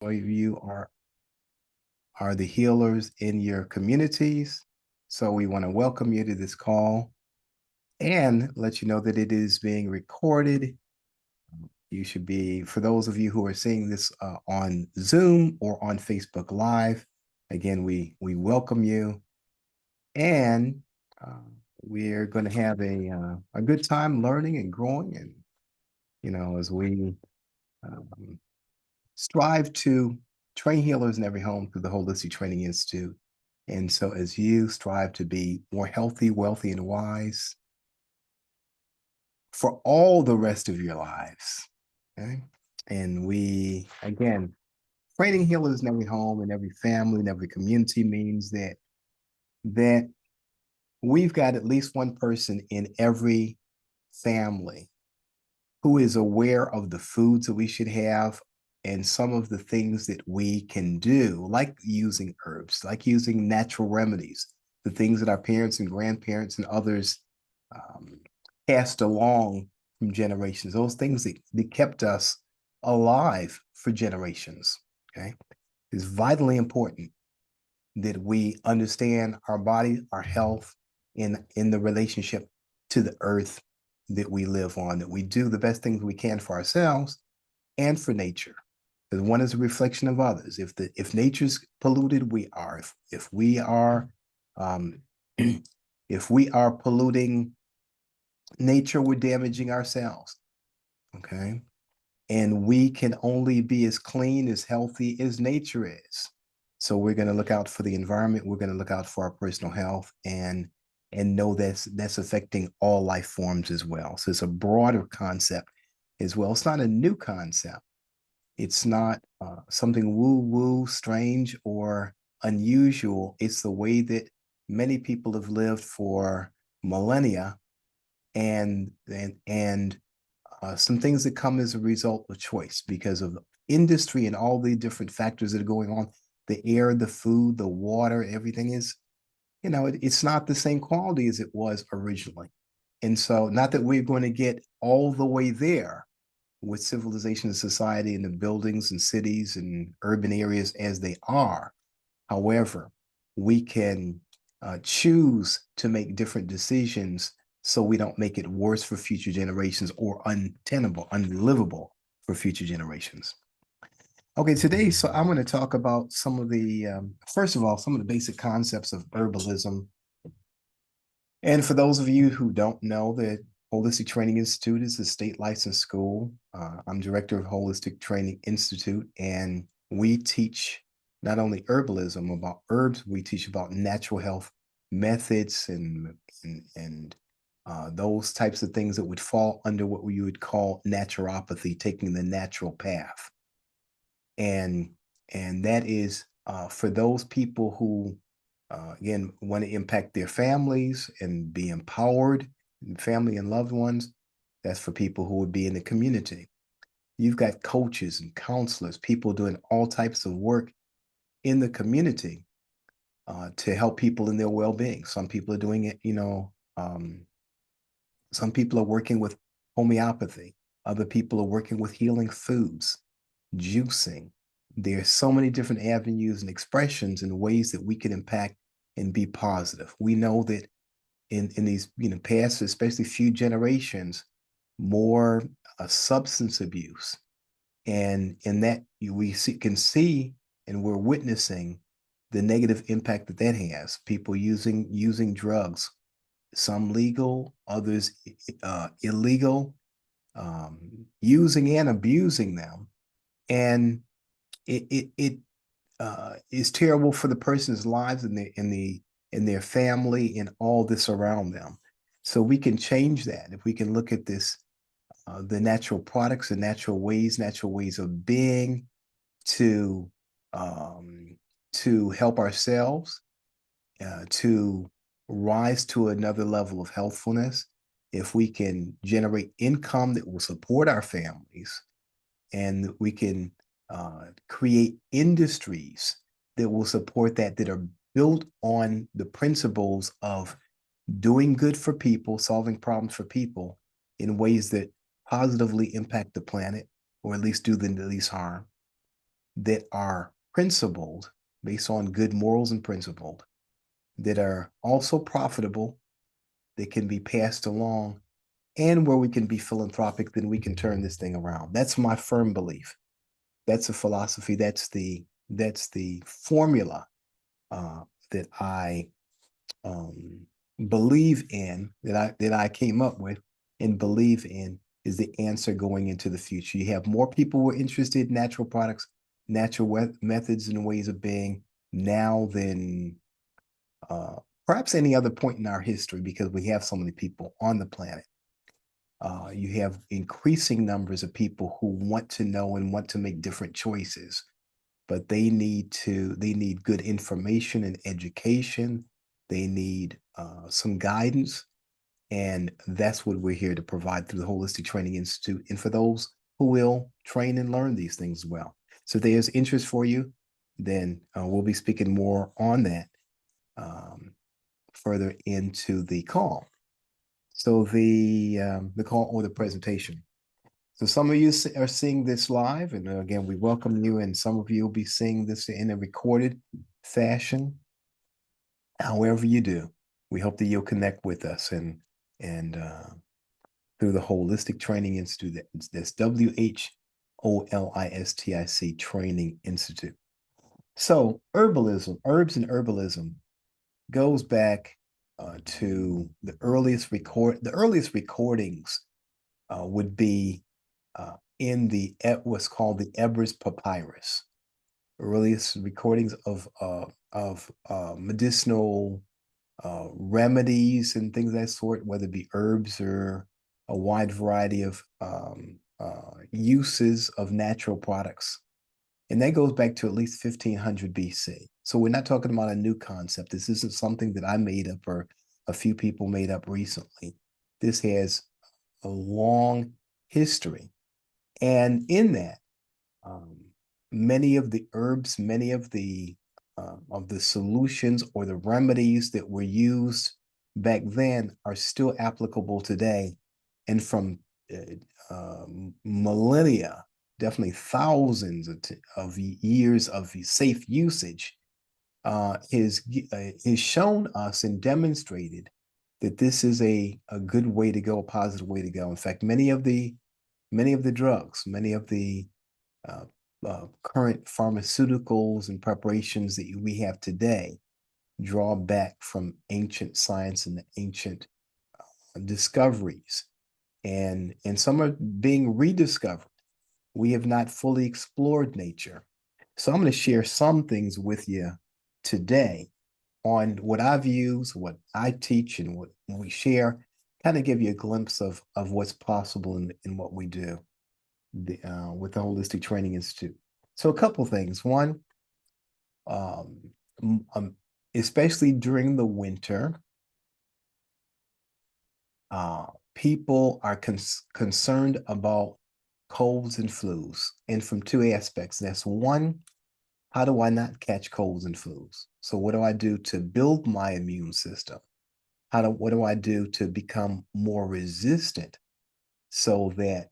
of you are the healers in your communities. So we want to welcome you to this call and let you know that it is being recorded. You should be, for those of you who are seeing this on Zoom or on Facebook Live, again, we welcome you, and uh, we're going to have a good time learning and growing, and as we um, strive to train healers in every home through the Holistic Training Institute. And so, as you strive to be more healthy, wealthy, and wise for all the rest of your lives, okay? And we, again, training healers in every home, in every family, in every community means that we've got at least one person in every family who is aware of the foods that we should have and some of the things that we can do, like using herbs, like using natural remedies, the things that our parents and grandparents and others um, passed along from generations, those things that kept us alive for generations. Okay. It's vitally important that we understand our body, our health, in the relationship to the earth that we live on, that we do the best things we can for ourselves and for nature. Because one is a reflection of others. If nature's polluted, we are. If we are um, if we are polluting nature, we're damaging ourselves. Okay. And we can only be as clean, as healthy as nature is. So we're going to look out for the environment. We're going to look out for our personal health and know that's affecting all life forms as well. So it's a broader concept as well. It's not a new concept. It's not something woo-woo, strange, or unusual. It's the way that many people have lived for millennia, and some things that come as a result of choice because of industry and all the different factors that are going on. The air, the food, the water, everything is, it's not the same quality as it was originally. And so, not that we're going to get all the way there with civilization and society and the buildings and cities and urban areas as they are. However, we can choose to make different decisions so we don't make it worse for future generations or untenable, unlivable for future generations. Okay, today, so I'm going to talk about some of first of all, some of the basic concepts of herbalism. And for those of you who don't know, the Holistic Training Institute is a state licensed school. I'm director of Holistic Training Institute, and we teach not only herbalism about herbs, we teach about natural health methods and those types of things that would fall under what we would call naturopathy, taking the natural path. And that is for those people who again want to impact their families and be empowered, family and loved ones. That's for people who would be in the community. You've got coaches and counselors, people doing all types of work in the community to help people in their well-being. Some people are doing it, some people are working with homeopathy. Other people are working with healing foods, juicing. There's so many different avenues and expressions and ways that we can impact and be positive. We know that in these past, especially few generations, more substance abuse, and in that can see and we're witnessing the negative impact that has. People using drugs, some legal, others illegal, using and abusing them, and it is terrible for the person's lives and in their family and all this around them. So we can change that if we can look at this, the natural products and natural ways of being to um, to help ourselves to rise to another level of healthfulness. If we can generate income that will support our families, and we can create industries that will support that are built on the principles of doing good for people, solving problems for people in ways that positively impact the planet, or at least do the least harm. that are principled, based on good morals and principled, that are also profitable, that can be passed along, and where we can be philanthropic, then we can turn this thing around. That's my firm belief. That's a philosophy. That's the formula uh, that I um, believe in, that I came up with and believe in, is the answer going into the future. You have more people who are interested in natural products, natural methods and ways of being now than uh, perhaps any other point in our history, because we have so many people on the planet. You have increasing numbers of people who want to know and want to make different choices, but they need good information and education. They need some guidance, and that's what we're here to provide through the Holistic Training Institute, and for those who will train and learn these things as well. So if there's interest for you, then we'll be speaking more on that um, further into the call. So the call or the presentation. So some of you are seeing this live, and again, we welcome you. And some of you will be seeing this in a recorded fashion. However you do, we hope that you'll connect with us and through the Holistic Training Institute. That's WHOLISTIC Training Institute. So herbalism, herbs and herbalism goes back to the earliest recordings would be in what's called the Ebers Papyrus. Earliest recordings of medicinal remedies and things of that sort, whether it be herbs or a wide variety of uses of natural products. And that goes back to at least 1500 BC. So we're not talking about a new concept. This isn't something that I made up or a few people made up recently. This has a long history. And in that, um, many of the herbs, many of the solutions or the remedies that were used back then are still applicable today, and from millennia, definitely thousands of years of safe usage, is shown us and demonstrated that this is a good way to go, a positive way to go. In fact, many of the drugs, many of the uh, current pharmaceuticals and preparations that we have today draw back from ancient science and the ancient discoveries, and some are being rediscovered. We have not fully explored nature. So I'm going to share some things with you today on what I've used, what I teach, and what we share, kind of give you a glimpse of what's possible in what we do with the Holistic Training Institute. So a couple things. One, um, especially during the winter, uh, people are concerned about colds and flus, and from two aspects. That's one, how do I not catch colds and flus? So what do I do to build my immune system? What do I do to become more resistant so that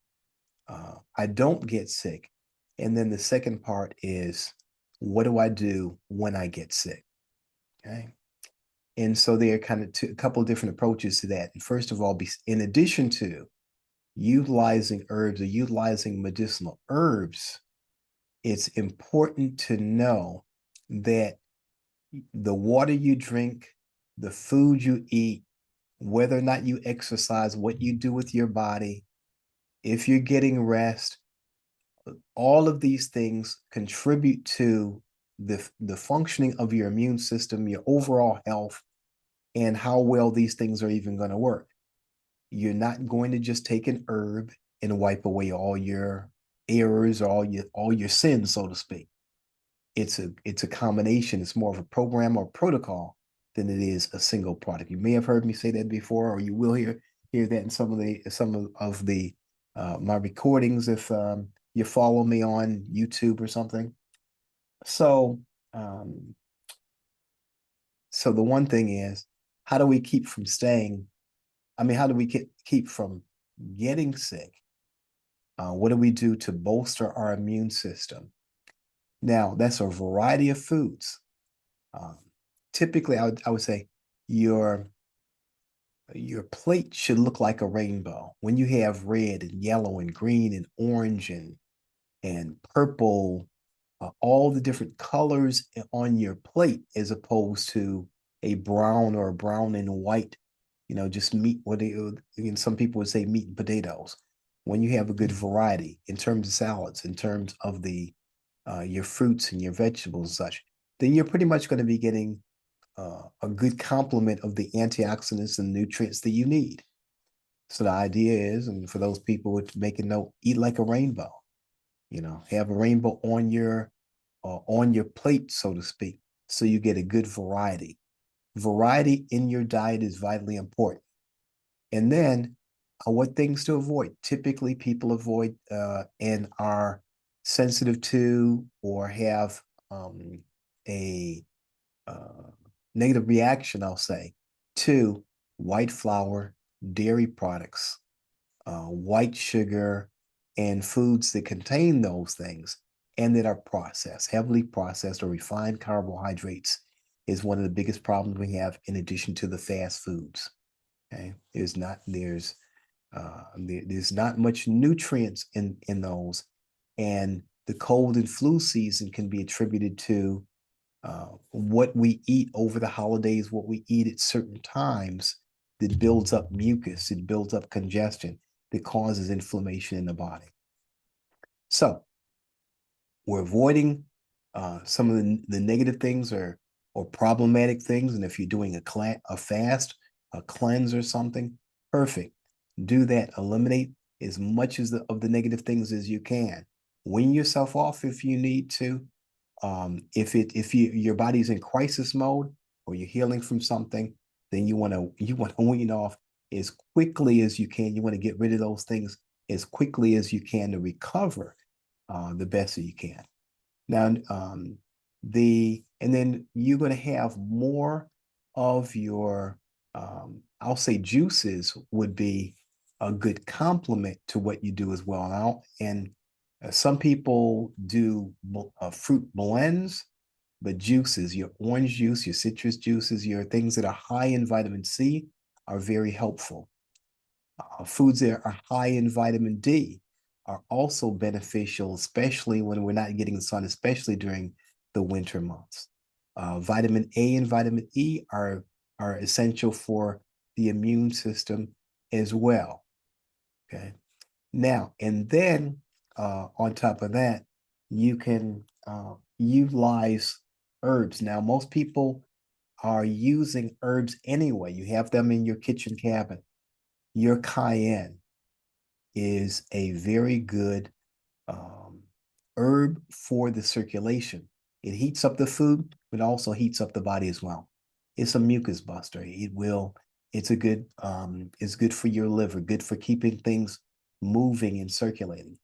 I don't get sick? And then the second part is, what do I do when I get sick? Okay. And so there are kind of a couple of different approaches to that. And first of all, in addition to utilizing herbs or utilizing medicinal herbs, it's important to know that the water you drink, the food you eat, whether or not you exercise, what you do with your body, if you're getting rest, all of these things contribute to the functioning of your immune system, your overall health, and how well these things are even going to work. You're not going to just take an herb and wipe away all your errors or all your sins, so to speak. It's a combination. It's more of a program or protocol than it is a single product. You may have heard me say that before, or you will hear that in some of the my recordings if you follow me on YouTube or something. So um, so the one thing is, how do we keep from staying? I mean, how do we keep from getting sick? What do we do to bolster our immune system? Now, that's a variety of foods. Um, Typically, I would say your your plate should look like a rainbow. When you have red and yellow and green and orange and purple, all the different colors on your plate, as opposed to a brown or a brown and white, just meat. Some people would say meat and potatoes. When you have a good variety in terms of salads, in terms of the your fruits and your vegetables and such, then you're pretty much going to be getting a good complement of the antioxidants and nutrients that you need. So the idea is, and for those people to make a note, eat like a rainbow. Have a rainbow on your plate, so to speak, so you get a good variety. Variety in your diet is vitally important. And then, what things to avoid? Typically, people avoid and are sensitive to or have a uh, negative reaction, I'll say, to white flour, dairy products, white sugar, and foods that contain those things and that are processed, heavily processed or refined carbohydrates is one of the biggest problems we have in addition to the fast foods. Okay. There's not much nutrients in those. And the cold and flu season can be attributed to what we eat over the holidays, what we eat at certain times that builds up mucus, it builds up congestion that causes inflammation in the body. So we're avoiding some of the negative things or problematic things. And if you're doing a fast, a cleanse or something, perfect. Do that. Eliminate as much of the negative things as you can. Wean yourself off if you need to. If your body's in crisis mode or you're healing from something, then you want to wean off as quickly as you can. You want to get rid of those things as quickly as you can to recover the best that you can. Now, and then you're going to have more of your, I'll say juices would be a good complement to what you do as well. Now, and some people do fruit blends, but juices, your orange juice, your citrus juices, your things that are high in vitamin C are very helpful. Foods that are high in vitamin D are also beneficial, especially when we're not getting the sun, especially during the winter months. Vitamin A and vitamin E are essential for the immune system as well. Okay. Now, and then on top of that, you can utilize herbs. Now, most people are using herbs anyway. You have them in your kitchen cabinet. Your cayenne is a very good um, herb for the circulation. It heats up the food, but also heats up the body as well. It's a mucus buster. It's good for your liver, good for keeping things moving and circulating.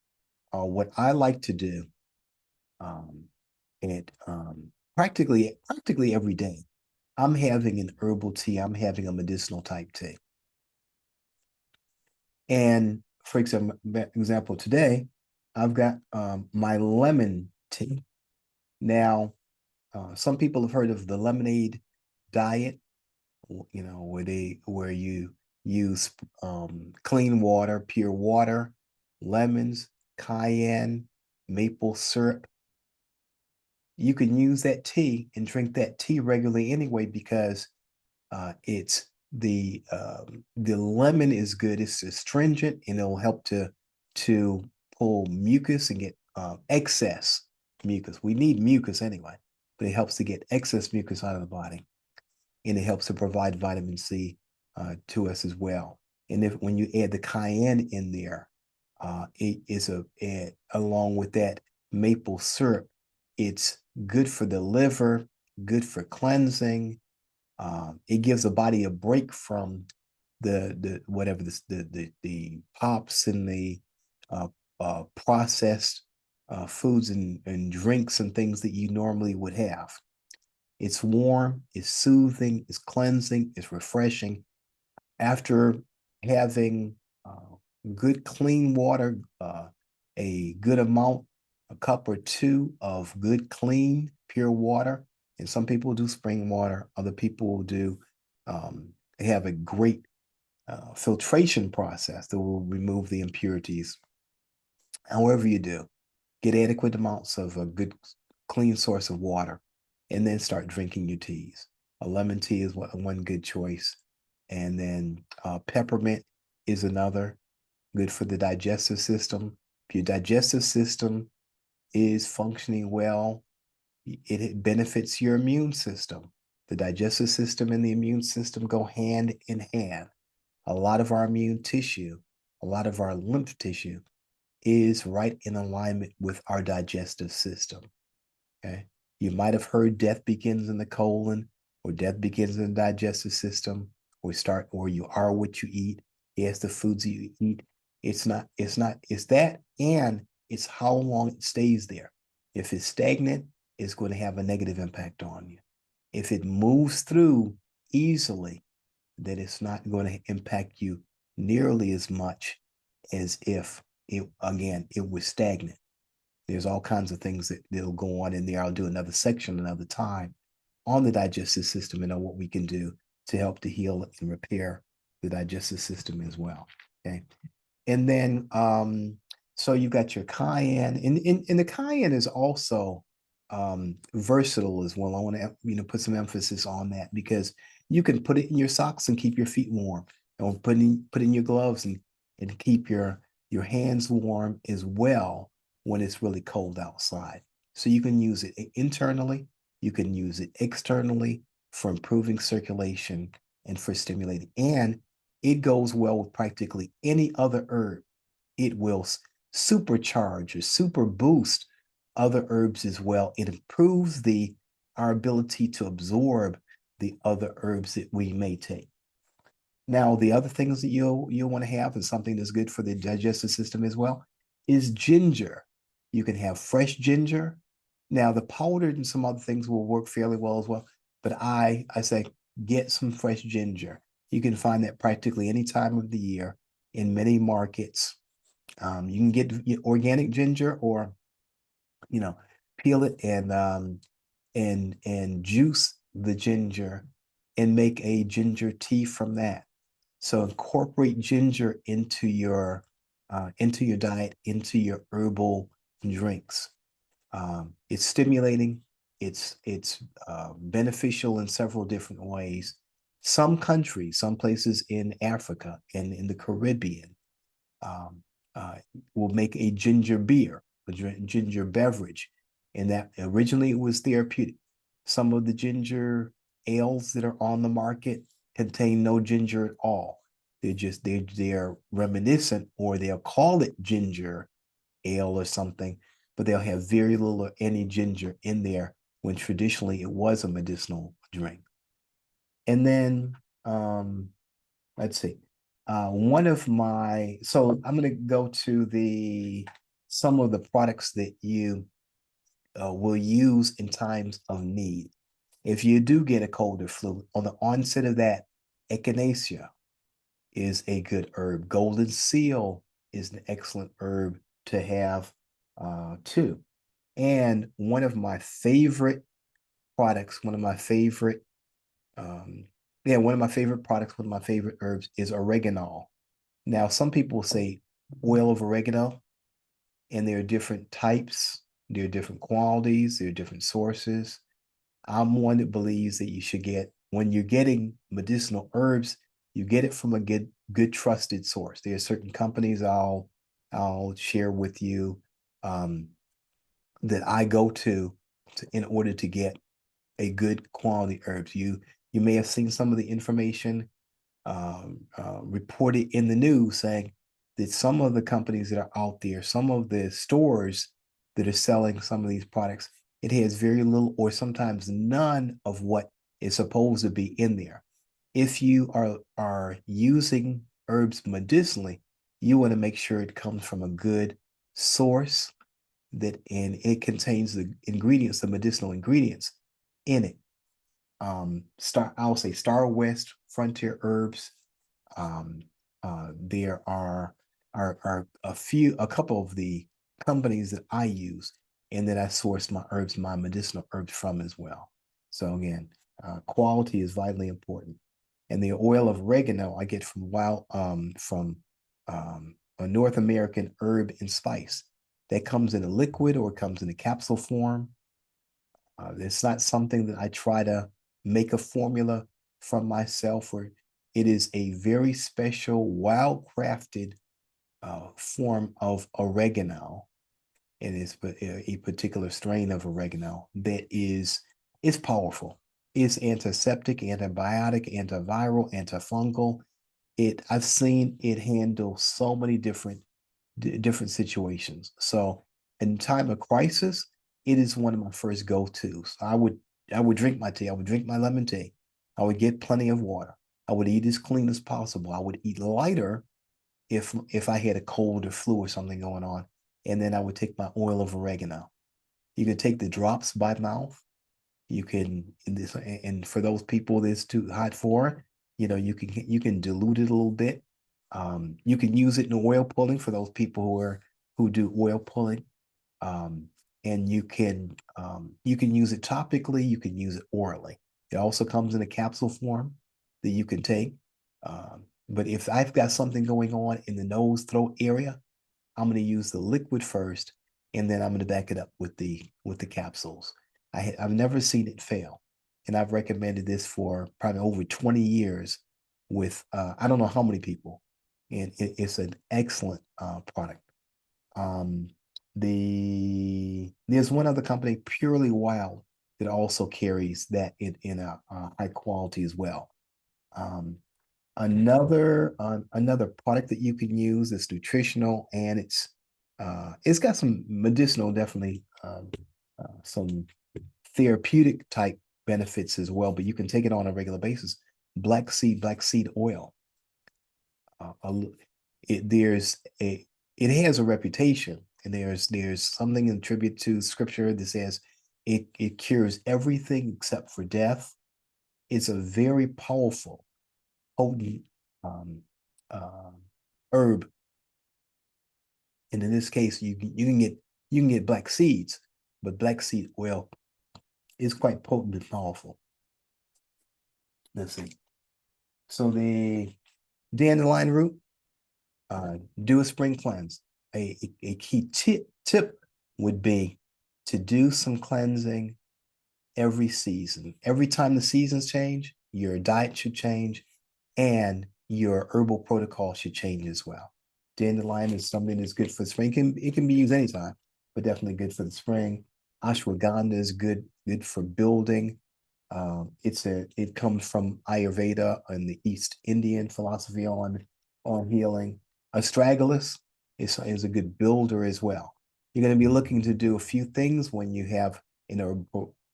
What I like to do, um, and practically every day, I'm having an herbal tea. I'm having a medicinal type tea. And for example, today I've got my lemon tea. Now, some people have heard of the lemonade diet, where you use clean water, pure water, lemons, cayenne, maple syrup. You can use that tea and drink that tea regularly anyway because it's the lemon is good. It's astringent and it'll help to pull mucus and get excess mucus. We need mucus anyway, but it helps to get excess mucus out of the body, and it helps to provide vitamin C to us as well. And if when you add the cayenne in there, it is along with that maple syrup, it's good for the liver, good for cleansing. It gives the body a break from the whatever the pops and the uh, processed foods and drinks and things that you normally would have. It's warm, it's soothing, it's cleansing, it's refreshing. After having good clean water, a good amount a cup or two of good, clean, pure water. And some people do spring water. Other people will do, they have a great filtration process that will remove the impurities. However you do, get adequate amounts of a good, clean source of water, and then start drinking your teas. A lemon tea is one good choice. And then peppermint is another, good for the digestive system. If your digestive system is functioning well, it benefits your immune system. The digestive system and the immune system go hand in hand. A lot of our immune tissue, a lot of our lymph tissue is right in alignment with our digestive system. Okay. You might have heard death begins in the colon, or death begins in the digestive system, or you are what you eat. Yes, the foods you eat. It's that, and it's how long it stays there. If it's stagnant, it's going to have a negative impact on you. If it moves through easily, then it's not going to impact you nearly as much as if it was stagnant. There's all kinds of things that'll go on in there. I'll do another section another time on the digestive system and on what we can do to help to heal and repair the digestive system as well. Okay. And then so you got your cayenne, and the cayenne is also versatile as well. I want to put some emphasis on that, because you can put it in your socks and keep your feet warm, or put in your gloves and keep your hands warm as well when it's really cold outside. So you can use it internally, you can use it externally for improving circulation and for stimulating. And it goes well with practically any other herb. It will supercharge or super boost other herbs as well. It improves our ability to absorb the other herbs that we may take. Now, the other things that you'll want to have, and something that's good for the digestive system as well, is ginger. You can have fresh ginger. Now, the powdered and some other things will work fairly well as well, but I say get some fresh ginger. You can find that practically any time of the year in many markets. You can get organic ginger, or peel it and juice the ginger and make a ginger tea from that. So incorporate ginger into your diet, into your herbal drinks. It's stimulating. It's beneficial in several different ways. Some countries, some places in Africa and in the Caribbean, um, uh, will make a ginger beer, a ginger beverage, and that originally it was therapeutic. Some of the ginger ales that are on the market contain no ginger at all. They're reminiscent, or they'll call it ginger ale or something, but they'll have very little or any ginger in there, when traditionally it was a medicinal drink. And then let's see. So I'm going to go to some of the products that you will use in times of need. If you do get a cold or flu, on the onset of that, echinacea is a good herb. Golden seal is an excellent herb to have too. And one of my favorite products, one of my favorite products, one of my favorite herbs is oregano. Now, some people say oil of oregano, and there are different types, there are different qualities, there are different sources. I'm one that believes that you should when you're getting medicinal herbs, you get it from a good trusted source. There are certain companies I'll share with you that I go to in order to get a good quality herbs. You may have seen some of the information reported in the news saying that some of the companies that are out there, some of the stores that are selling some of these products, it has very little or sometimes none of what is supposed to be in there. If you are using herbs medicinally, you want to make sure it comes from a good source, and it contains the ingredients, the medicinal ingredients in it. I'll say Star West Frontier Herbs. There are a couple of the companies that I use and then I source my herbs, my medicinal herbs from as well. So again, quality is vitally important. And the oil of oregano I get from a North American herb and spice that comes in a liquid or comes in a capsule form. It's not something that I try to make a formula from myself, or it is a very special, wild crafted form of oregano. It is a particular strain of oregano that is powerful. It's antiseptic, antibiotic, antiviral, antifungal. I've seen it handle so many different situations. So in time of crisis, it is one of my first go-tos. I would drink my tea. I would drink my lemon tea. I would get plenty of water. I would eat as clean as possible. I would eat lighter if I had a cold or flu or something going on. And then I would take my oil of oregano. You can take the drops by mouth. You can and for those people that's too hot for, you can dilute it a little bit. You can use it in oil pulling for those people who do oil pulling. Um, and you can use it topically, you can use it orally. It also comes in a capsule form that you can take. But if I've got something going on in the nose, throat area, I'm going to use the liquid first, and then I'm going to back it up with the capsules. I've never seen it fail, and I've recommended this for probably over 20 years with I don't know how many people, and it's an excellent product. Um, there's one other company, Purely Wild, that also carries that in a high quality as well. Um, another product that you can use is nutritional, and it's got some medicinal, definitely some therapeutic type benefits as well, but you can take it on a regular basis. Black seed oil. uh, it there's a it has a reputation, and there's something in tribute to scripture that says it cures everything except for death. It's a very powerful, potent um, uh, herb, and in this case, you can get black seeds, but black seed oil is quite potent and powerful. Let's see. So the dandelion root, do a spring cleanse. A key tip would be to do some cleansing every season. Every time the seasons change, your diet should change, and your herbal protocol should change as well. Dandelion is something that's good for spring. It can be used anytime, but definitely good for the spring. Ashwagandha is good for building. It comes from Ayurveda and the East Indian philosophy on healing. Astragalus is a good builder as well. You're going to be looking to do a few things when you have an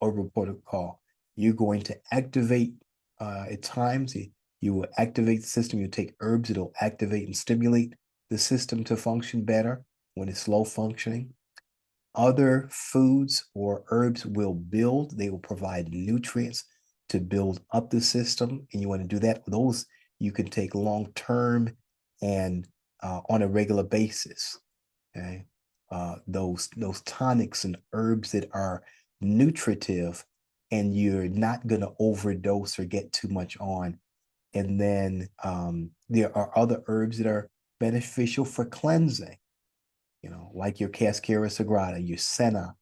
herbal protocol. You're going to activate at times. You will activate the system. You take herbs, it'll activate and stimulate the system to function better when it's low functioning. Other foods or herbs will build, they will provide nutrients to build up the system. And you want to do that. Those you can take long term and on a regular basis. Okay. Those tonics and herbs that are nutritive, and you're not going to overdose or get too much on. And then there are other herbs that are beneficial for cleansing, like your Cascara sagrada, your senna,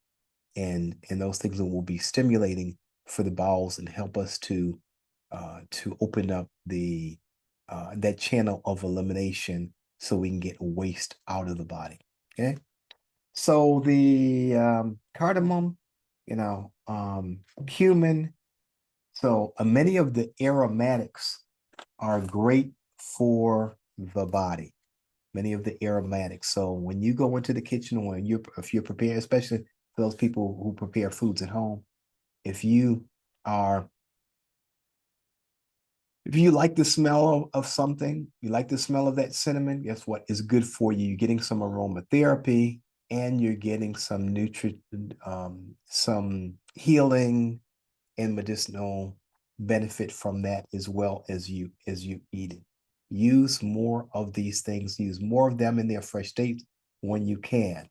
and those things that will be stimulating for the bowels and help us to open up the that channel of elimination so we can get waste out of the body. Okay. So the cardamom, cumin. So many of the aromatics are great for the body. Many of the aromatics. So when you go into the kitchen, if you're preparing, especially for those people who prepare foods at home, if you are if you like the smell of something, you like the smell of that cinnamon, guess what? It's good for you. You're getting some aromatherapy, and you're getting some healing and medicinal benefit from that, as well as you eat it. Use more of these things. Use more of them in their fresh state when you can.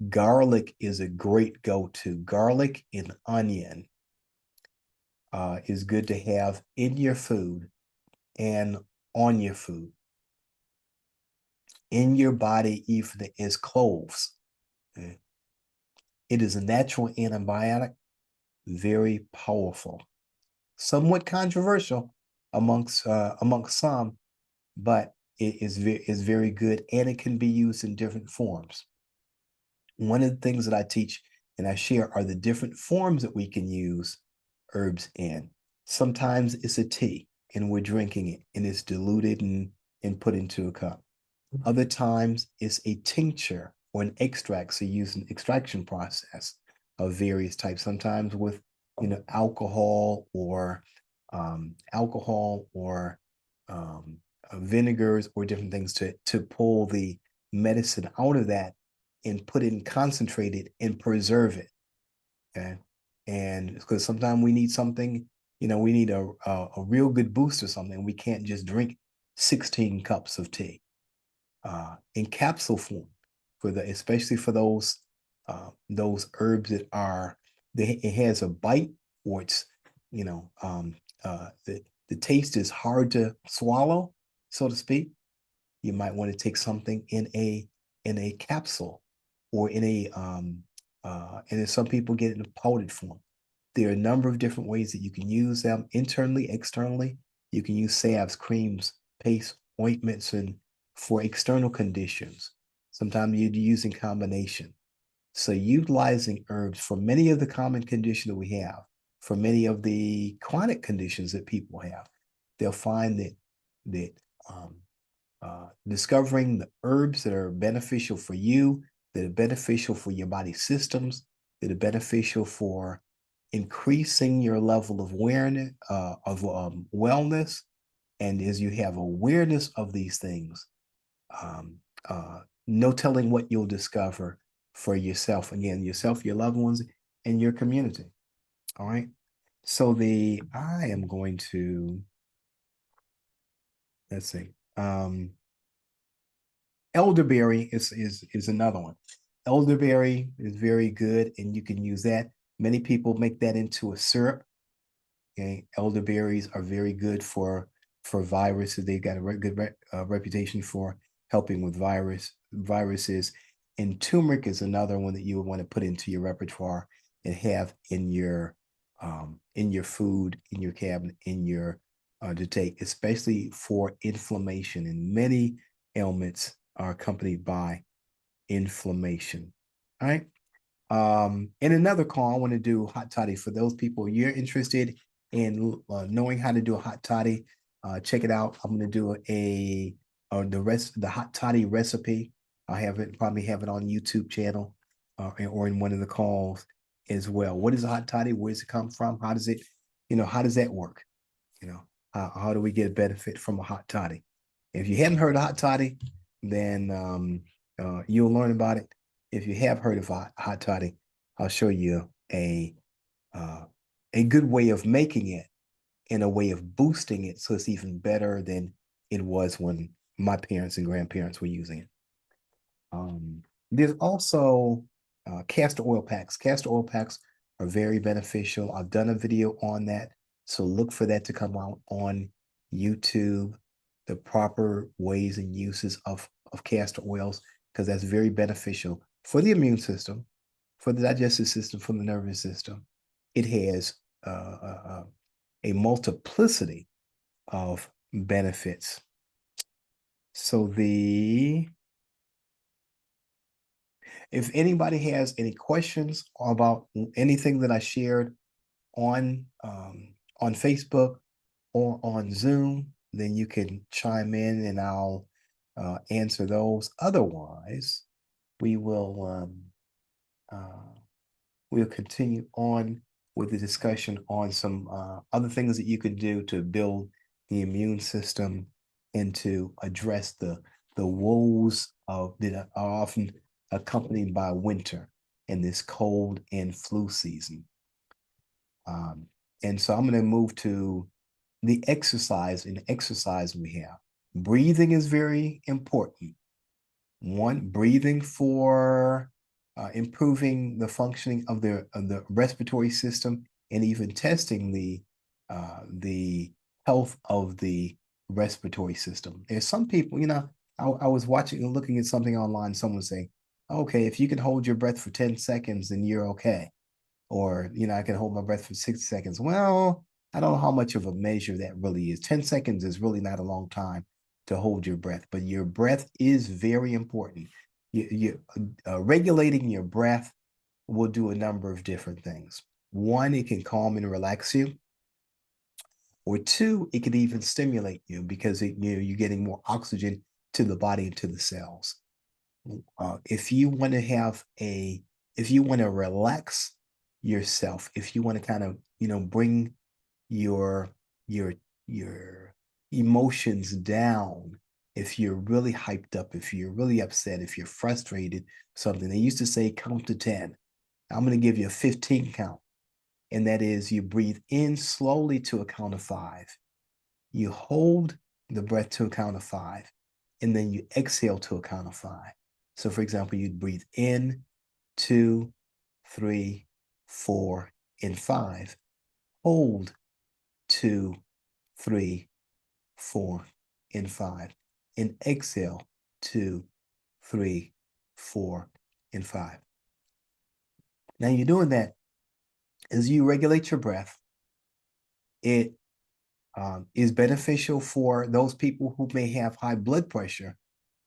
Garlic is a great go-to. Garlic and onion is good to have in your food and on your food, in your body, even as cloves. Okay? It is a natural antibiotic, very powerful, somewhat controversial amongst some, but is very good, and it can be used in different forms. One of the things that I teach and I share are the different forms that we can use herbs in. Sometimes it's a tea and we're drinking it and it's diluted and put into a cup. Other times it's a tincture or an extract, so use an extraction process of various types, sometimes with alcohol or um, vinegars or different things to pull the medicine out of that and put it in concentrated and preserve it. Okay. And because sometimes we need something, we need a real good boost or something. We can't just drink 16 cups of tea in capsule form especially for those herbs it has a bite, or it's you know the taste is hard to swallow, so to speak. You might want to take something in a capsule, or and then some people get it in a powdered form. There are a number of different ways that you can use them internally, externally. You can use salves, creams, paste, ointments, and for external conditions. Sometimes you're using combination. So utilizing herbs for many of the common conditions that we have, for many of the chronic conditions that people have, they'll find that um, discovering the herbs that are beneficial for you, that are beneficial for your body systems, that are beneficial for increasing your level of awareness of wellness. And as you have awareness of these things, um, no telling what you'll discover for yourself. Again, yourself, your loved ones, and your community. All right. So I am going to, let's see. Elderberry is another one. Elderberry is very good, and you can use that. Many people make that into a syrup. Okay, elderberries are very good for viruses. They've got a good reputation for helping with viruses. And turmeric is another one that you would want to put into your repertoire and have in your food, in your cabinet, in your to take, especially for inflammation. And many ailments are accompanied by inflammation. All right. In another call, I want to do hot toddy for those people you're interested in knowing how to do a hot toddy. Check it out. I'm going to do the hot toddy recipe. Probably have it on YouTube channel or in one of the calls as well. What is a hot toddy? Where does it come from? How does that work? How do we get a benefit from a hot toddy? If you haven't heard of hot toddy, then you'll learn about it. If you have heard of hot toddy, I'll show you a good way of making it and a way of boosting it so it's even better than it was when my parents and grandparents were using it. There's also castor oil packs. Castor oil packs are very beneficial. I've done a video on that, so look for that to come out on YouTube. The proper ways and uses of castor oils, because that's very beneficial for the immune system, for the digestive system, for the nervous system. It has a multiplicity of benefits. So if anybody has any questions about anything that I shared on Facebook or on Zoom, then you can chime in and I'll answer those. Otherwise, we will we'll continue on with the discussion on some other things that you can do to build the immune system and to address the woes that are often accompanied by winter and this cold and flu season. And so I'm going to move to the exercise. And the exercise we have. Breathing is very important. One, breathing for improving the functioning of the respiratory system, and even testing the health of the respiratory system. There's some people, I was watching and looking at something online. Someone saying, "Okay, if you can hold your breath for 10 seconds, then you're okay." Or, I can hold my breath for 6 seconds. Well, I don't know how much of a measure that really is. 10 seconds is really not a long time to hold your breath, but your breath is very important. Regulating your breath will do a number of different things. One, it can calm and relax you. Or two, it can even stimulate you because you're getting more oxygen to the body and to the cells. If you want to if you want to relax yourself, if you want to kind of, bring your your your emotions down, if you're really hyped up, if you're really upset, if you're frustrated, something, they used to say count to 10. I'm going to give you a 15 count. And that is, you breathe in slowly to a count of 5. You hold the breath to a count of 5, and then you exhale to a count of 5. So, for example, you'd breathe in 2, 3, 4, and 5. Hold 2, 3, 4, and 5. And exhale 2, 3, 4, and 5. Now, you're doing that as you regulate your breath. It is beneficial for those people who may have high blood pressure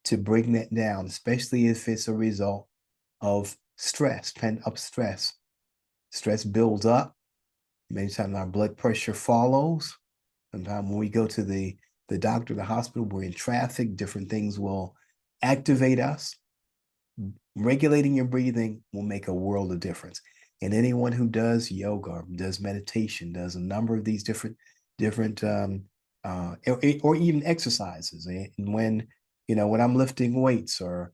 to bring that down, especially if it's a result of stress, pent up stress. Stress builds up. Many times our blood pressure follows. Sometimes when we go to the doctor, the hospital, we're in traffic, different things will activate us. Regulating your breathing will make a world of difference. And anyone who does yoga, does meditation, does a number of these different or even exercises. And when I'm lifting weights or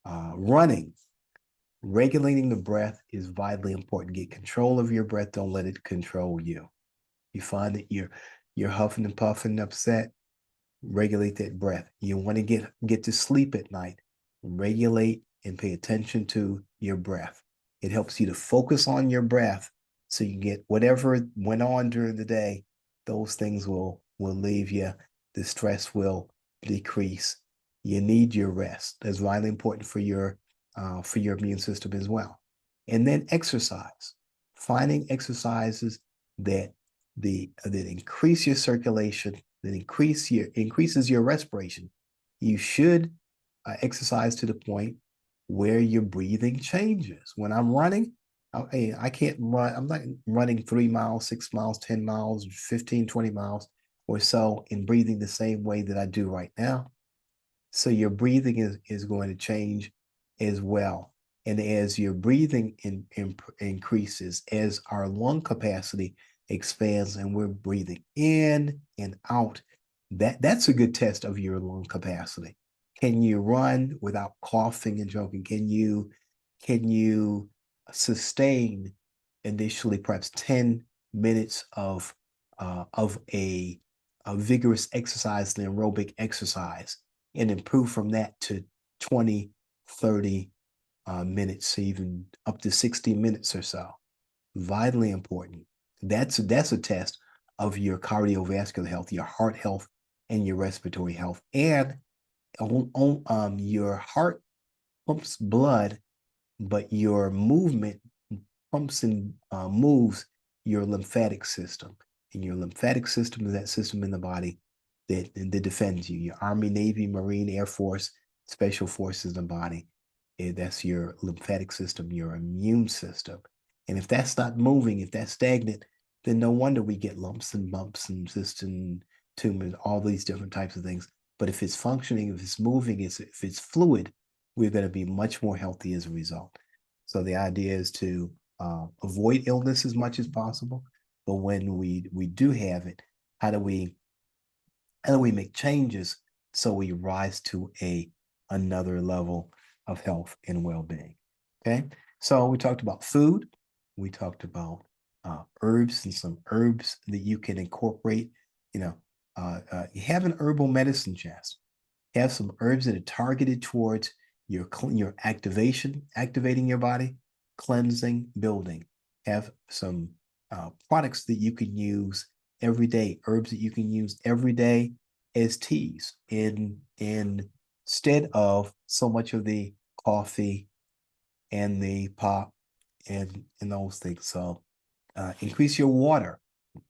running, regulating the breath is vitally important. Get control of your breath. Don't let it control you. You find that you're huffing and puffing, upset, regulate that breath. You want to get to sleep at night, regulate and pay attention to your breath. It helps you to focus on your breath so you get whatever went on during the day, those things will leave you. The stress will decrease. You need your rest. That's vitally important for your immune system as well. And then exercise. Finding exercises that that increase your circulation, that increases your respiration. You should exercise to the point where your breathing changes. When I'm running, I can't run. I'm not running 3 miles, 6 miles, 10 miles, 15, 20 miles or so and breathing the same way that I do right now. So your breathing is going to change as well. And as your breathing increases, as our lung capacity expands and we're breathing in and out, that's a good test of your lung capacity. Can you run without coughing and choking? Can you sustain initially perhaps 10 minutes of a vigorous exercise, an aerobic exercise, and improve from that to 20, 30 minutes, even up to 60 minutes or so? Vitally important. That's a test of your cardiovascular health, your heart health, and your respiratory health. And your heart pumps blood, but your movement pumps and moves your lymphatic system. And your lymphatic system is that system in the body that defends you. Your Army, Navy, Marine, Air Force, Special Forces in the body. That's your lymphatic system, your immune system. And if that's not moving, if that's stagnant, then no wonder we get lumps and bumps and cysts and tumors, all these different types of things. But if it's functioning, if it's moving, if it's fluid, we're going to be much more healthy as a result. So the idea is to avoid illness as much as possible. But when we do have it, how do we make changes so we rise to another level of health and well-being? Okay, so we talked about food, we talked about herbs and some herbs that you can incorporate. You have an herbal medicine chest. Have some herbs that are targeted towards your activating your body, cleansing, building. Have some products that you can use every day, herbs that you can use every day as teas instead of so much of the coffee and the pop and those things. So increase your water.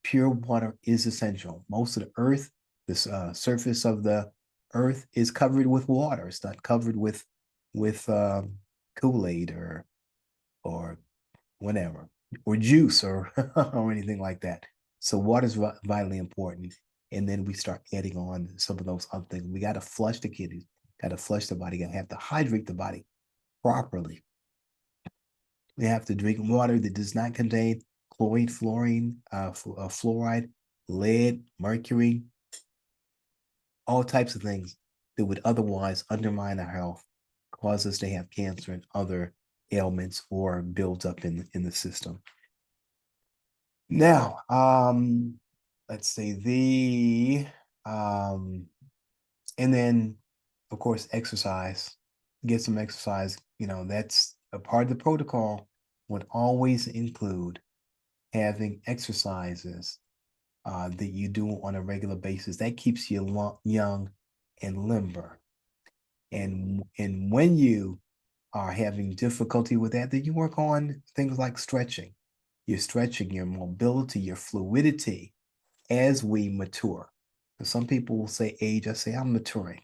Pure water is essential. Most of the earth, this surface of the earth is covered with water. It's not covered with Kool-Aid or whatever, or juice or or anything like that. So water is vitally important. And then we start adding on some of those other things. We got to flush the kidneys, got to flush the body, got to have to hydrate the body properly. We have to drink water that does not contain chlorine, fluorine, fluoride, lead, mercury, all types of things that would otherwise undermine our health, cause us to have cancer and other ailments or builds up in the system. Now, let's see and then of course exercise. Get some exercise. That's a part of the protocol. Would always include having exercises that you do on a regular basis. That keeps you young and limber. And when you are having difficulty with that, then you work on things like stretching. You're stretching your mobility, your fluidity as we mature. Some people will say age. I say I'm maturing.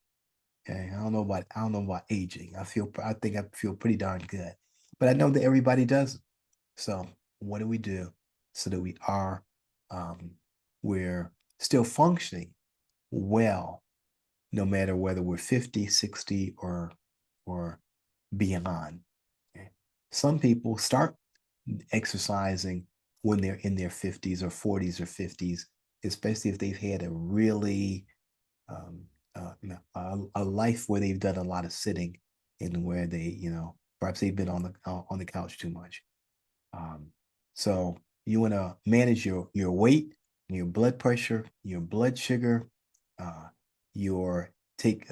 Okay, I don't know about aging. I think I feel pretty darn good, but I know that everybody does. So what do we do so that um, we're still functioning well, no matter whether we're 50, 60, or beyond? Okay. Some people start exercising when they're in their 50s or 40s or 50s, especially if they've had a really um, a life where they've done a lot of sitting and where they, perhaps they've been on the couch too much. Um, so you want to manage your weight, your blood pressure, your blood sugar, uh, your take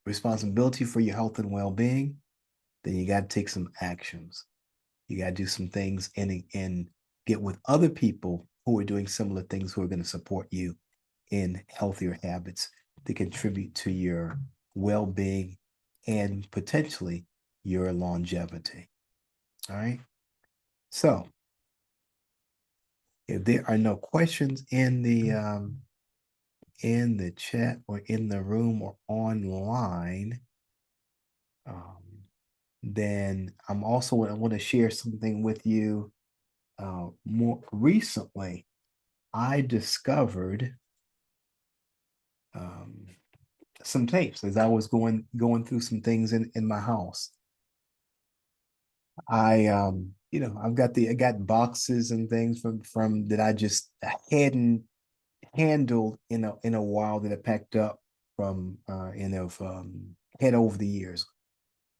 responsibility for your health and well-being. Then you got to take some actions. You got to do some things and get with other people who are doing similar things who are going to support you in healthier habits to contribute to your well-being and potentially your longevity. All right. So if there are no questions in the chat or in the room or online, then I'm also I want to share something with you. More recently, I discovered um, some tapes as I was going through some things in my house. I got boxes and things from that I just hadn't handled in a while that I packed up from and have had over the years.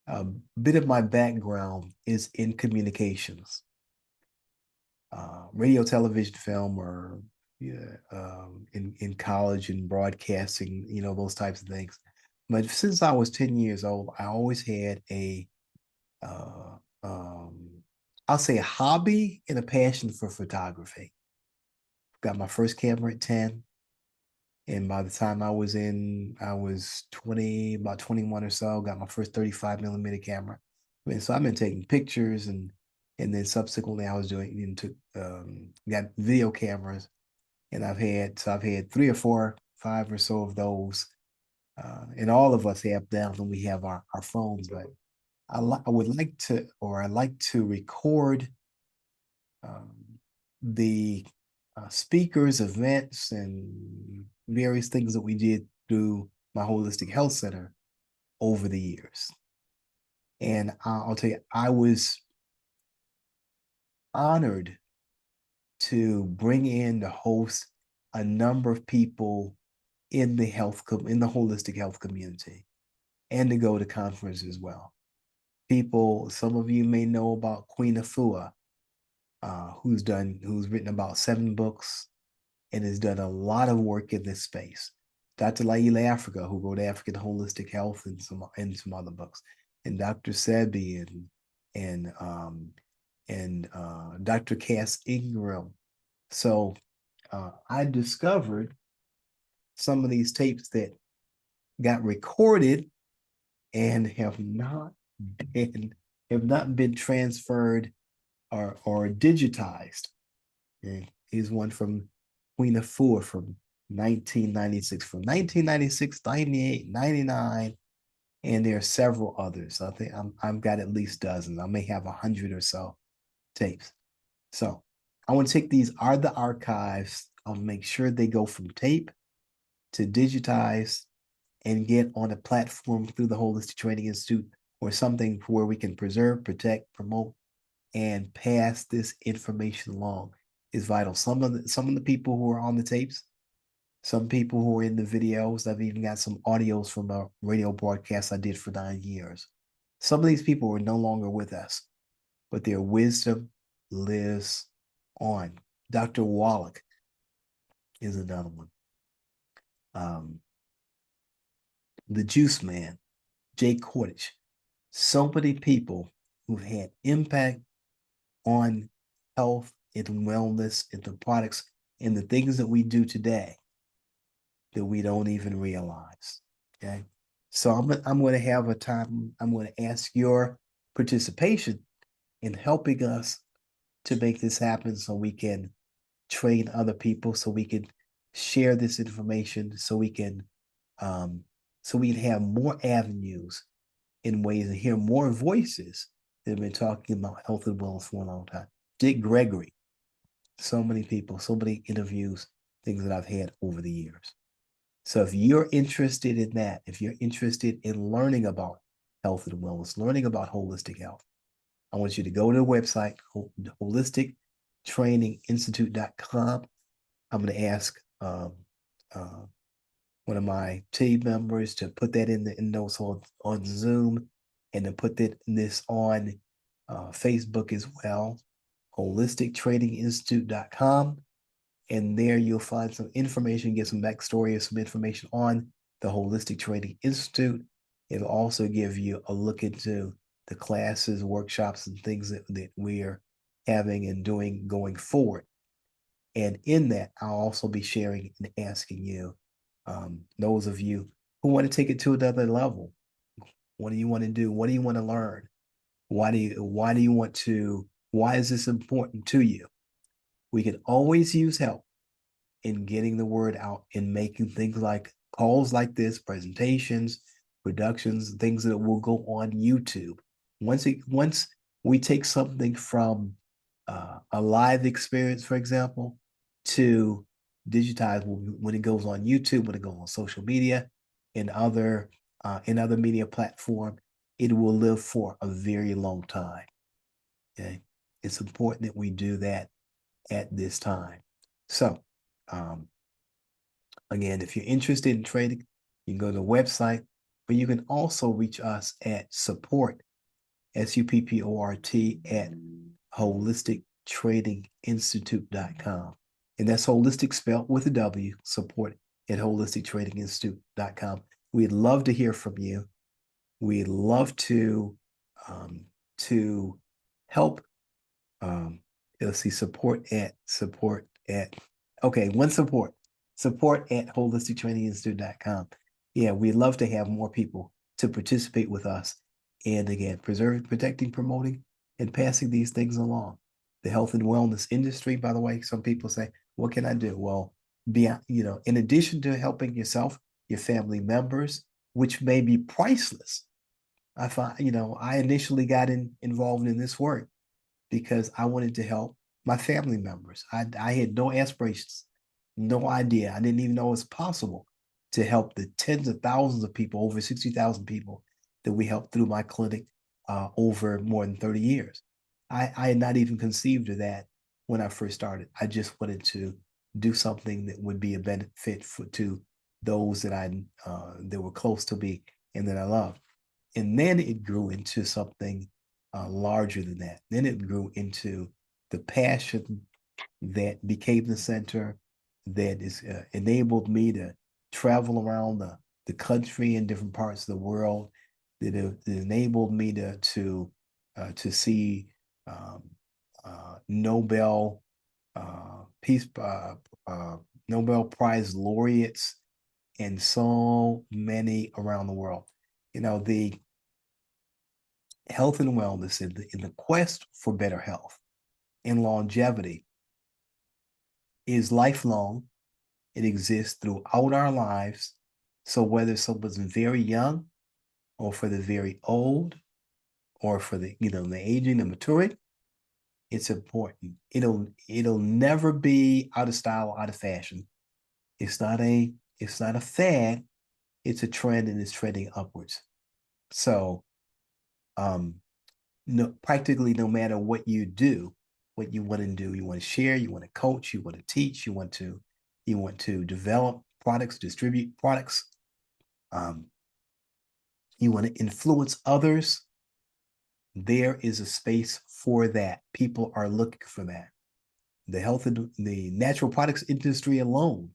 A bit of my background is in communications, radio, television, film, or yeah, in college and broadcasting, those types of things. But since I was 10 years old, I always had uh, um, I'll say a hobby and a passion for photography. Got my first camera at 10. And by the time I was 20, about 21 or so, got my first 35 millimeter camera. And so I've been taking pictures and then subsequently I was doing into got video cameras and I've had three or four, five or so of those. And all of us have them when we have our phones, but I would like to, or I like to record um, the speakers, events, and various things that we did through my holistic health center over the years. And I'll tell you, I was honored to bring in to host a number of people in the in the holistic health community, and to go to conferences as well. People, some of you may know about Queen Afua, who's written about 7 books and has done a lot of work in this space. Dr. Laila Africa, who wrote African Holistic Health and some other books. and Dr. Sebi and Dr. Cass Ingram. So I discovered some of these tapes that got recorded and have not been transferred or digitized. And here's one from Queen Afua from 1996, from 1996, 98, 99, and there are several others. I think I've got at least dozens. I may have 100 or so tapes. So I want to take these are the archives. I'll make sure they go from tape to digitize and get on a platform through the Holistic Training Institute or something where we can preserve, protect, promote, and pass this information along is vital. Some of the people who are on the tapes, some people who are in the videos, I've even got some audios from a radio broadcast I did for 9 years. Some of these people are no longer with us, but their wisdom lives on. Dr. Wallach is another one. The Juice Man, Jay Cordich. So many people who've had impact on health and wellness and the products and the things that we do today that we don't even realize. Okay. So I'm going to have a time, I'm going to ask your participation in helping us to make this happen so we can train other people, so we can share this information, um, so we can have more avenues in ways and hear more voices that have been talking about health and wellness for a long time. Dick Gregory, so many people, so many interviews, things that I've had over the years. So if you're interested in that, if you're interested in learning about health and wellness, learning about holistic health, I want you to go to the website, holistictraininginstitute.com. I'm going to ask one of my team members to put that in notes on Zoom and to put this on Facebook as well, holistictraininginstitute.com. And there you'll find some information, get some backstory or some information on the Holistic Training Institute. It'll also give you a look into the classes, workshops, and things that we're having and doing going forward. And in that, I'll also be sharing and asking you, those of you who want to take it to another level, what do you want to do? What do you want to learn? Why do you want to, why is this important to you? We can always use help in getting the word out and making things like calls like this, presentations, productions, things that will go on YouTube. Once we take something from a live experience, for example, to digitize when it goes on YouTube, when it goes on social media, and other media platform, it will live for a very long time. Okay, it's important that we do that at this time. So, again, if you're interested in trading, you can go to the website, but you can also reach us at support, SUPPORT, at holistictraininginstitute.com. And that's holistic spelled with a W, support at holistictraininginstitute.com. We'd love to hear from you. We'd love to help. Let's see, support at okay, one support at holistictraininginstitute.com. Yeah, we'd love to have more people to participate with us. And again, preserving, protecting, promoting, and passing these things along. The health and wellness industry, by the way, some people say, what can I do? Well, in addition to helping yourself, your family members, which may be priceless. I initially got involved in this work because I wanted to help my family members. I had no aspirations, no idea. I didn't even know it was possible to help the tens of thousands of people, over 60,000 people that we helped through my clinic over more than 30 years. I had not even conceived of that when I first started. I just wanted to do something that would be a benefit to those that were close to me and that I loved. And then it grew into something larger than that. Then it grew into the passion that became the center that is enabled me to travel around the country in different parts of the world that enabled me to see um, Nobel peace Nobel Prize laureates and so many around the world. The health and wellness in the quest for better health and longevity is lifelong. It exists throughout our lives. So whether someone's very young or for the very old or for the aging and maturing, it's important. It'll never be out of style, out of fashion. It's not a fad. It's a trend and it's trending upwards. So um no, practically no matter what you do, what you want to do, you want to share, you want to coach, you want to teach, you want to develop products, distribute products, um, you want to influence others. There is a space for that. People are looking for that. The natural products industry alone,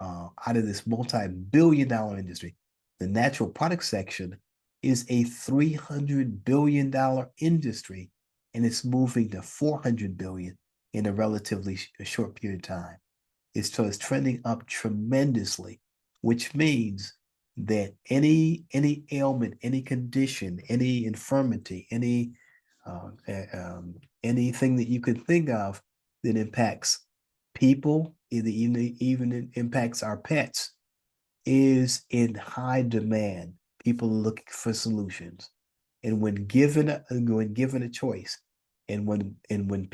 out of this multi-billion-dollar industry, the natural products section is a $300 billion industry, and it's moving to 400 billion in a relatively short period of time. It's trending up tremendously, which means that any ailment, any condition, any infirmity, uh, anything that you could think of that impacts people, even impacts our pets, is in high demand. People are looking for solutions, and when given a choice, and when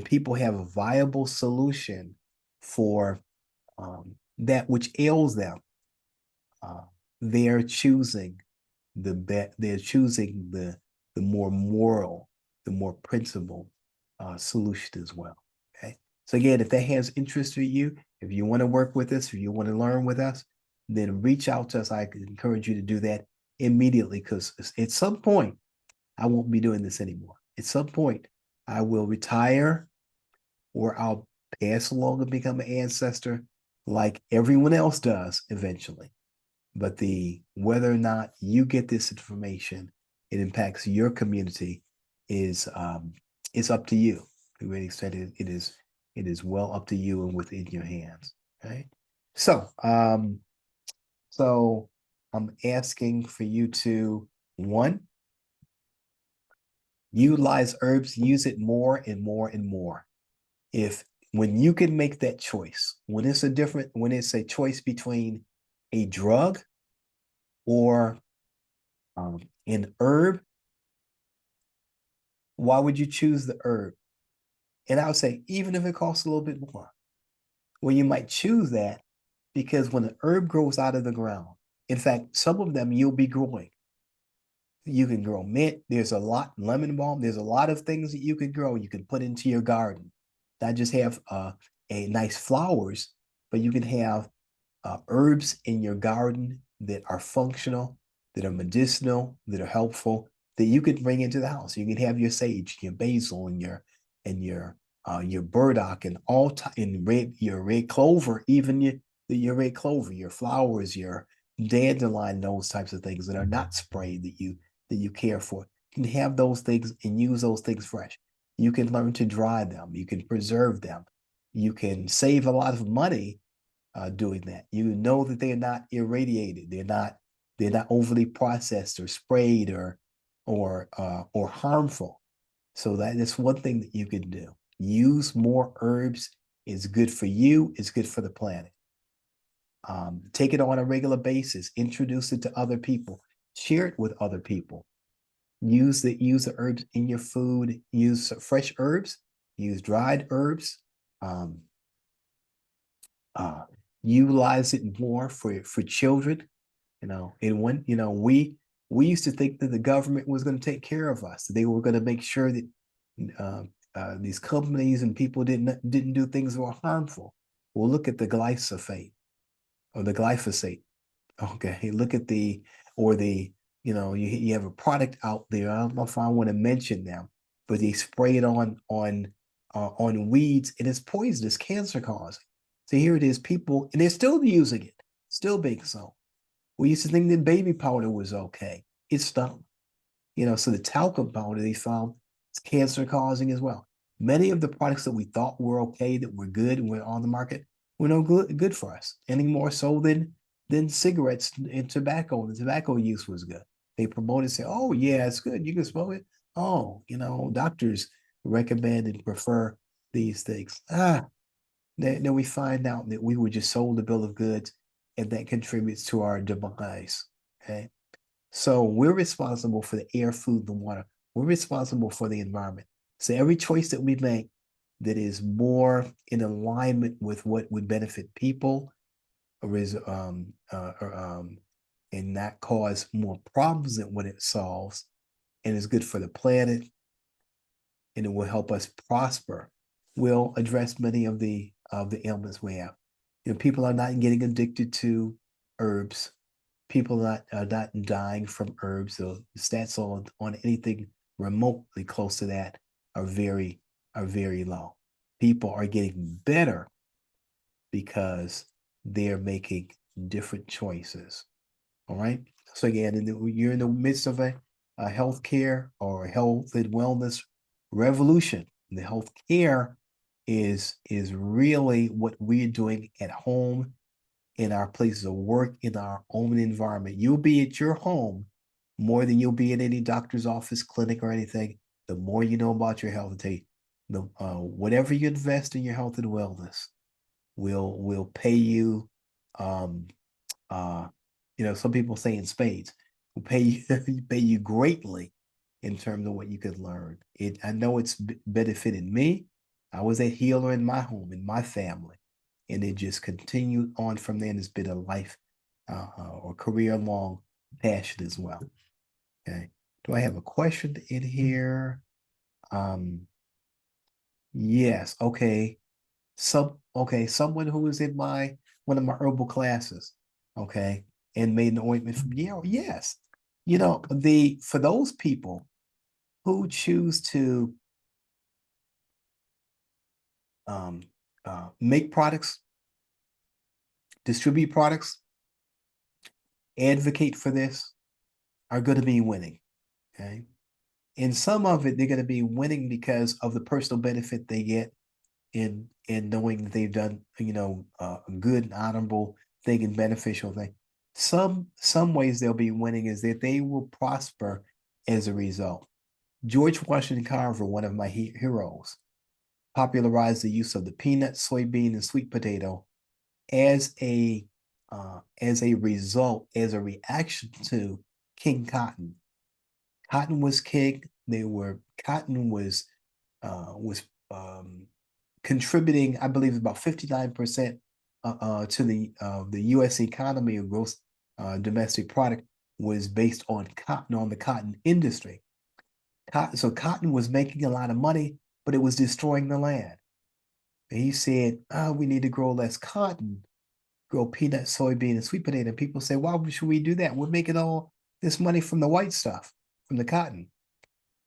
people have a viable solution for that which ails them, uh, they're choosing they're choosing the more moral, the more principled solution as well. Okay. So again, if that has interest for you, if you want to work with us, if you want to learn with us, then reach out to us. I encourage you to do that immediately, because at some point I won't be doing this anymore. At some point, I will retire, or I'll pass along and become an ancestor like everyone else does eventually. But the whether or not you get this information, it impacts your community, is up to you. We already said it is well up to you and within your hands. Okay. So so I'm asking for you to, one, utilize herbs, use it more and more and more. If When you can make that choice, when it's a choice between a drug or an herb, why would you choose the herb? And I would say, even if it costs a little bit more, well, you might choose that because when an herb grows out of the ground, in fact, some of them you'll be growing. You can grow mint. There's a lot, lemon balm. There's a lot of things that you can grow. You can put into your garden. Not just have a nice flowers, but you can have herbs in your garden that are functional, that are medicinal, that are helpful, that you could bring into the house. You can have your sage, your basil, and your burdock, and your red clover, even your red clover, your flowers, your dandelion, those types of things that are not sprayed, that you care for. You can have those things and use those things fresh. You can learn to dry them. You can preserve them. You can save a lot of money doing that. You know that they're not irradiated. They're not overly processed or sprayed or harmful. So that is one thing that you can do. Use more herbs. It's good for you. It's good for the planet. Take it on a regular basis. Introduce it to other people. Share it with other people. Use the herbs in your food. Use fresh herbs. Use dried herbs. Um, uh, Utilize it more for children. And when we used to think that the government was going to take care of us. They were going to make sure that uh, these companies and people didn't do things that were harmful. Well, look at the glyphosate or the glyphosate. Okay, look at you have a product out there. I don't know if I want to mention them, but they spray it on weeds, and it's poisonous, cancer causing. So here it is, people, and they're still using it, still being so. We used to think that baby powder was okay. It's not. So the talcum powder they found is cancer causing as well. Many of the products that we thought were okay, that were good and were on the market, were no good for us any more so than cigarettes and tobacco. The tobacco use was good. They promoted, say, oh yeah, it's good. You can smoke it. Oh, doctors recommend and prefer these things. Then we find out that we were just sold a bill of goods, and that contributes to our demise. Okay. So we're responsible for the air, food, and water. We're responsible for the environment. So every choice that we make that is more in alignment with what would benefit people or is and not cause more problems than what it solves, and is good for the planet, and it will help us prosper, will address many of the ailments we have. People are not getting addicted to herbs. People are not dying from herbs. So the stats on anything remotely close to that are very low. People are getting better because they're making different choices. All right. So again, you're in the midst of a healthcare or a health and wellness revolution. The healthcare is really what we're doing at home, in our places of work, in our own environment. You'll be at your home more than you'll be in any doctor's office, clinic, or anything. The more you know about your health, whatever you invest in your health and wellness will pay you. Um, uh, some people say in spades, will pay you pay you greatly in terms of what you could learn. I know it's benefited me. I was a healer in my home, in my family, and it just continued on from there. And it's been a life or career long passion as well. Okay. Do I have a question in here? Um, yes. Okay. Someone who was in my one of my herbal classes, okay, and made an ointment from yes. For those people who choose to um make products, distribute products, advocate for this, are going to be winning. Okay. And some of it they're going to be winning because of the personal benefit they get in knowing that they've done a good and honorable thing and beneficial thing. Some ways they'll be winning is that they will prosper as a result. George Washington Carver, one of my heroes, popularized the use of the peanut, soybean, and sweet potato as a result, as a reaction to King Cotton. Cotton was king. Cotton was contributing, I believe, about 59% to the U.S. economy, of gross domestic product, was based on the cotton industry. So cotton was making a lot of money, but it was destroying the land. And he said, we need to grow less cotton, grow peanut, soybean, and sweet potato. And people say, why should we do that? We're making all this money from the white stuff, from the cotton.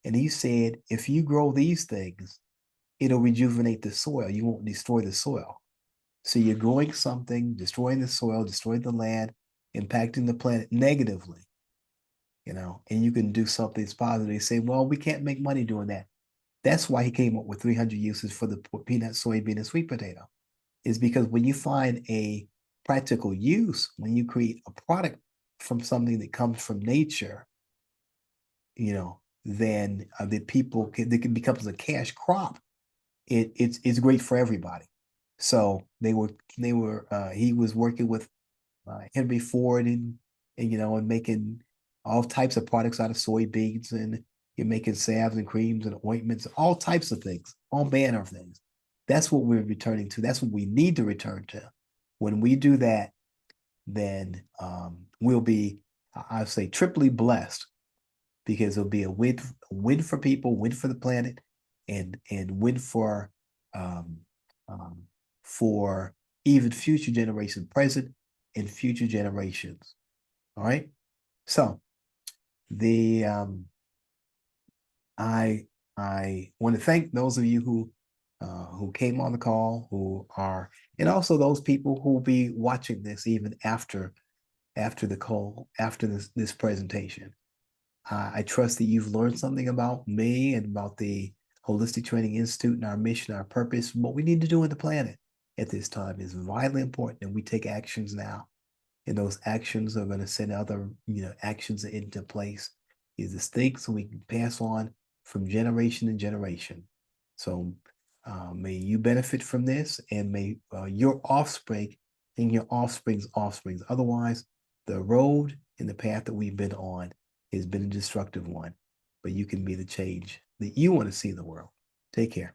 And he said, if you grow these things, it'll rejuvenate the soil. You won't destroy the soil. So you're growing something, destroying the soil, destroying the land, impacting the planet negatively, and you can do something that's positive. They say, well, we can't make money doing that. That's why he came up with 300 uses for the peanut, soybean, and sweet potato, is because when you find a practical use, when you create a product from something that comes from nature, then that that can becomes a cash crop. It's great for everybody. So he was working with Henry Ford and making all types of products out of soybeans, and you're making salves and creams and ointments, all types of things, all manner of things. That's what we're returning to. That's what we need to return to. When we do that, then we'll be, I'd say, triply blessed, because it'll be a win for people, win for the planet, and win um, um, for even future generations, present and future generations. All right. So the I want to thank those of you who came on the call, and also those people who will be watching this even after after the call, after this presentation. I trust that you've learned something about me and about the Holistic Training Institute and our mission, our purpose. What we need to do on the planet at this time is vitally important, and we take actions now. And those actions are going to send other, actions into place. These are things we can pass on from generation to generation. So may you benefit from this, and may your offspring and your offspring's offsprings. Otherwise, the road and the path that we've been on has been a destructive one. But you can be the change that you want to see in the world. Take care.